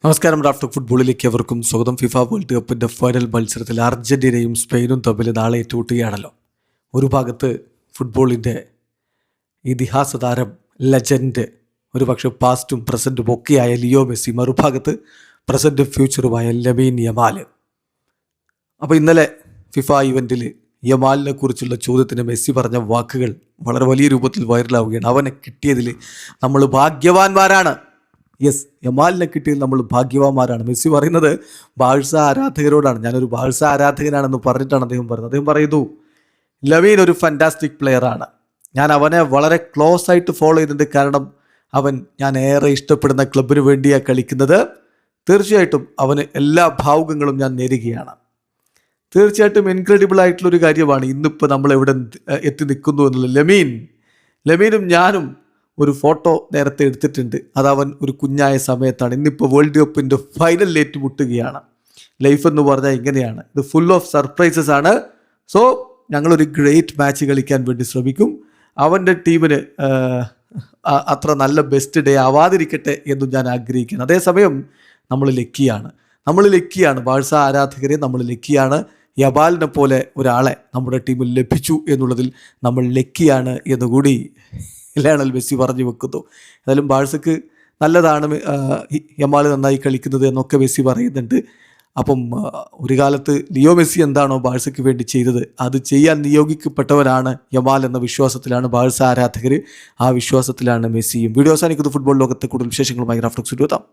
നമസ്കാരം. റാഫ്റ്റർ ഫുട്ബോളിലേക്ക് എവർക്കും സ്വാഗതം. ഫിഫ വേൾഡ് കപ്പിൻ്റെ ഫൈനൽ മത്സരത്തിൽ അർജന്റീനയും സ്പെയിനും തമ്മിൽ നാളെ ഏറ്റുമുട്ടുകയാണല്ലോ. ഒരു ഭാഗത്ത് ഫുട്ബോളിൻ്റെ ഇതിഹാസ താരം, ലെജൻഡ്, ഒരു പക്ഷേ പാസ്റ്റും പ്രസൻറ്റും ഒക്കെയായ ലിയോ മെസ്സി, മറുഭാഗത്ത് പ്രസൻറ്റും ഫ്യൂച്ചറുമായ ലമീൻ യമാൽ. അപ്പോൾ ഇന്നലെ ഫിഫ ഇവൻറ്റിൽ യമാലിനെ കുറിച്ചുള്ള ചോദ്യത്തിന് മെസ്സി പറഞ്ഞ വാക്കുകൾ വളരെ വലിയ രൂപത്തിൽ വൈറലാവുകയാണ്. അവനെ കിട്ടിയതിൽ നമ്മൾ ഭാഗ്യവാന്മാരാണ്. യെസ്, യമാലിനെ കിട്ടിയതിൽ നമ്മൾ ഭാഗ്യവാന്മാരാണ്. മെസ്സി പറയുന്നത് ബാഴ്സ ആരാധകരോടാണ്. ഞാനൊരു ബാഴ്സ ആരാധകനാണെന്ന് പറഞ്ഞിട്ടാണ് അദ്ദേഹം പറയുന്നത്. അദ്ദേഹം പറയുന്നു, ലമീൻ ഒരു ഫാൻറ്റാസ്റ്റിക് പ്ലെയറാണ്. ഞാൻ അവനെ വളരെ ക്ലോസ് ആയിട്ട് ഫോളോ ചെയ്തിട്ടുണ്ട്. കാരണം അവൻ ഞാൻ ഏറെ ഇഷ്ടപ്പെടുന്ന ക്ലബിന് വേണ്ടിയാണ് കളിക്കുന്നത്. തീർച്ചയായിട്ടും അവന് എല്ലാ ഭാവുകങ്ങളും ഞാൻ നേരുകയാണ്. തീർച്ചയായിട്ടും ഇൻക്രെഡിബിൾ ആയിട്ടുള്ളൊരു കാര്യമാണ് ഇന്നിപ്പോൾ നമ്മൾ എവിടെ എത്തി നിൽക്കുന്നു എന്നുള്ളത്. ലമീനും ഞാനും ഒരു ഫോട്ടോ നേരത്തെ എടുത്തിട്ടുണ്ട്. അതവൻ ഒരു കുഞ്ഞായ സമയത്താണ്. ഇന്നിപ്പോൾ വേൾഡ് കപ്പിൻ്റെ ഫൈനലിൽ ഏറ്റുമുട്ടുകയാണ്. ലൈഫ് എന്ന് പറഞ്ഞാൽ ഇങ്ങനെയാണ്, ഇത് ഫുൾ ഓഫ് സർപ്രൈസസ് ആണ്. സോ ഞങ്ങളൊരു ഗ്രേറ്റ് മാച്ച് കളിക്കാൻ വേണ്ടി ശ്രമിക്കും. അവൻ്റെ ടീമിന് അത്ര നല്ല ബെസ്റ്റ് ഡേ ആവാതിരിക്കട്ടെ എന്നും ഞാൻ ആഗ്രഹിക്കുന്നു. അതേസമയം നമ്മൾ ലക്കിയാണ്. ബാഴ്സ ആരാധകരെ നമ്മൾ ലക്കിയാണ്. യമാലിനെ പോലെ ഒരാളെ നമ്മുടെ ടീമിൽ ലഭിച്ചു എന്നുള്ളതിൽ നമ്മൾ ലക്കിയാണ് എന്നുകൂടി ലയണൽ മെസ്സി പറഞ്ഞു വെക്കുന്നു. ഏതായാലും ബാഴ്സക്ക് നല്ലതാണ് യമാൽ നന്നായി കളിക്കുന്നത് എന്നൊക്കെ മെസ്സി പറയുന്നുണ്ട്. അപ്പം ഒരു കാലത്ത് ലിയോ മെസ്സി എന്താണോ ബാഴ്സയ്ക്ക് വേണ്ടി ചെയ്തത് അത് ചെയ്യാൻ നിയോഗിക്കപ്പെട്ടവരാണ് യമാൽ എന്ന വിശ്വാസത്തിലാണ് ബാഴ്സ ആരാധകർ. ആ വിശ്വാസത്തിലാണ് മെസ്സിയും. വീഡിയോ അവസാനിക്കുന്നത്. ഫുട്ബോൾ ലോകത്തെ കൂടുതൽ വിശേഷങ്ങളുമായി റാഫ്റ്റർ എത്താം.